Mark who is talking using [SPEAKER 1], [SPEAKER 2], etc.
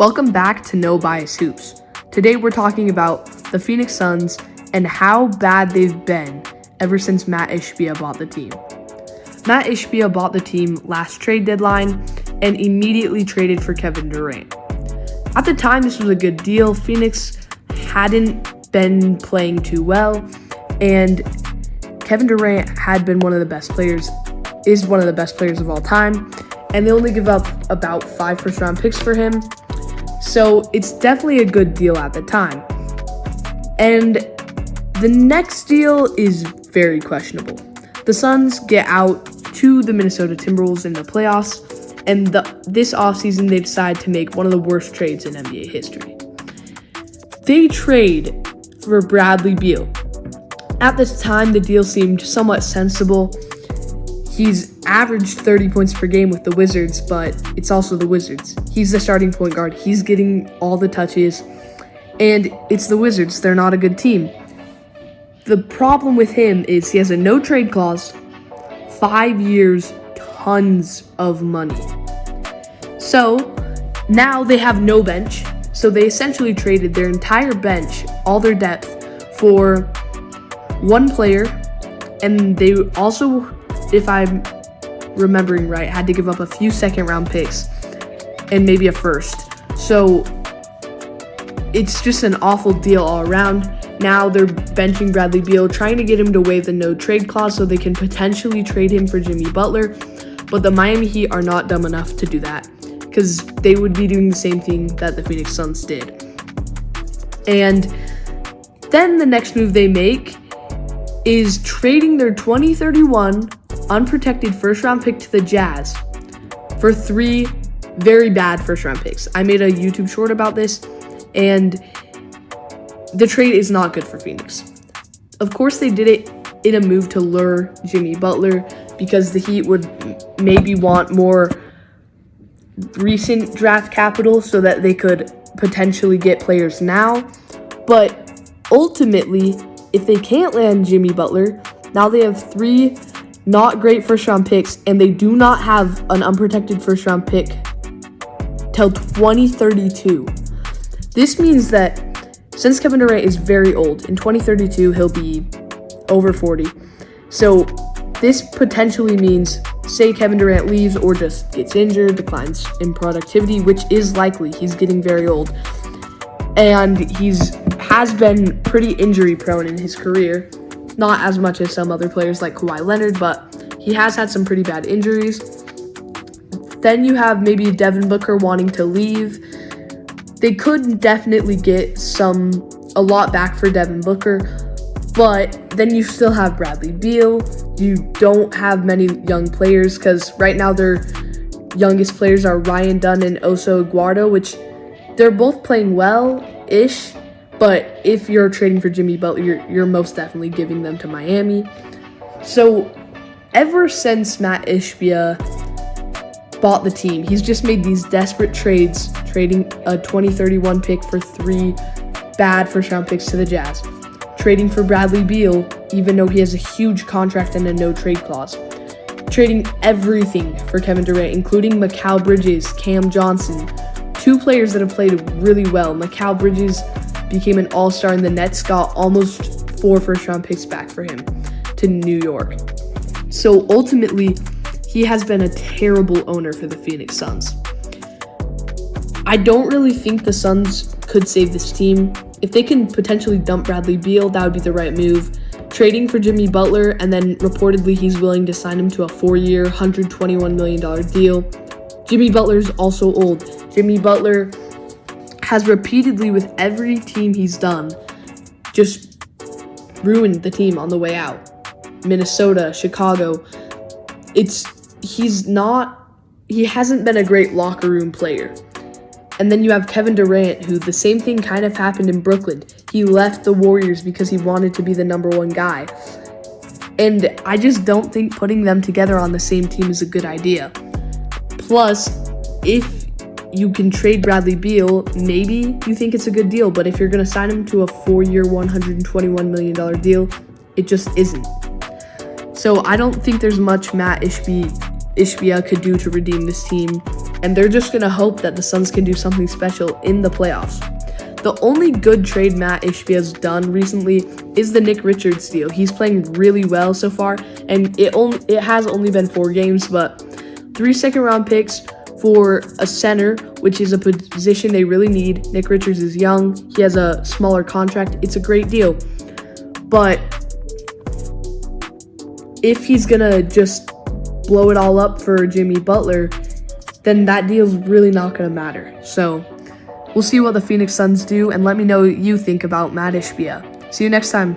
[SPEAKER 1] Welcome back to No Bias Hoops. Today we're talking about the Phoenix Suns and how bad they've been ever since Mat Ishbia bought the team. Mat Ishbia bought the team last trade deadline and immediately traded for Kevin Durant. At the time, this was a good deal. Phoenix hadn't been playing too well, and Kevin Durant had been one of the best players, is one of the best players of all time, and they only give up about 5 first-round picks for him. So it's definitely a good deal at the time. And the next deal is very questionable. The Suns get out to the Minnesota Timberwolves in the playoffs, and this offseason they decide to make one of the worst trades in NBA history. They trade for Bradley Beal. At this time, the deal seemed somewhat sensible. He's averaged 30 points per game with the Wizards, but it's also the Wizards. He's the starting point guard. He's getting all the touches, and it's the Wizards. They're not a good team. The problem with him is he has a no-trade clause, 5 years, tons of money. So now they have no bench, so they essentially traded their entire bench, all their depth, for one player, and they also, if I'm remembering right, had to give up a few second-round picks and maybe a first. So it's just an awful deal all around. Now they're benching Bradley Beal, trying to get him to waive the no-trade clause so they can potentially trade him for Jimmy Butler. But the Miami Heat are not dumb enough to do that because they would be doing the same thing that the Phoenix Suns did. And then the next move they make is trading their 2031 unprotected first-round pick to the Jazz for 3 very bad first-round picks. I made a YouTube short about this, and the trade is not good for Phoenix. Of course, they did it in a move to lure Jimmy Butler because the Heat would maybe want more recent draft capital so that they could potentially get players now. But ultimately, if they can't land Jimmy Butler, now they have 3 not great first-round picks, and they do not have an unprotected first-round pick till 2032. This means that since Kevin Durant is very old, in 2032 he'll be over 40. So this potentially means, say Kevin Durant leaves or just gets injured, declines in productivity, which is likely. He's getting very old. And has been pretty injury prone in his career. Not as much as some other players like Kawhi Leonard, but he has had some pretty bad injuries. Then you have maybe Devin Booker wanting to leave. They could definitely get a lot back for Devin Booker, but then you still have Bradley Beal. You don't have many young players because right now their youngest players are Ryan Dunn and Oso Aguado, which they're both playing well-ish, but if you're trading for Jimmy Butler, you're most definitely giving them to Miami. So ever since Mat Ishbia bought the team, he's just made these desperate trades, trading a 2031 pick for 3 bad first-round picks to the Jazz, trading for Bradley Beal, even though he has a huge contract and a no-trade clause, trading everything for Kevin Durant, including Mikal Bridges, Cam Johnson, 2 players that have played really well. Mikal Bridges became an all-star, and the Nets got almost 4 first-round picks back for him to New York. So ultimately, he has been a terrible owner for the Phoenix Suns. I don't really think the Suns could save this team. If they can potentially dump Bradley Beal, that would be the right move. Trading for Jimmy Butler, and then reportedly he's willing to sign him to a 4-year, $121 million deal. Jimmy Butler's also old. Jimmy Butler has repeatedly, with every team he's done, just ruined the team on the way out. Minnesota, Chicago. He hasn't been a great locker room player. And then you have Kevin Durant, who the same thing kind of happened in Brooklyn. He left the Warriors because he wanted to be the number 1 guy. And I just don't think putting them together on the same team is a good idea. Plus, if you can trade Bradley Beal, maybe you think it's a good deal. But if you're going to sign him to a 4-year, $121 million deal, it just isn't. So I don't think there's much Mat Ishbia could do to redeem this team. and they're just going to hope that the Suns can do something special in the playoffs. The only good trade Matt Ishbia has done recently is the Nick Richards deal. He's playing really well so far, and it has only been 4 games, but 3 second-round picks for a center, which is a position they really need. Nick Richards is young. He has a smaller contract. It's a great deal. But if he's going to just blow it all up for Jimmy Butler, then that deal's really not going to matter. So we'll see what the Phoenix Suns do, and let me know what you think about Matt Ishbia. See you next time.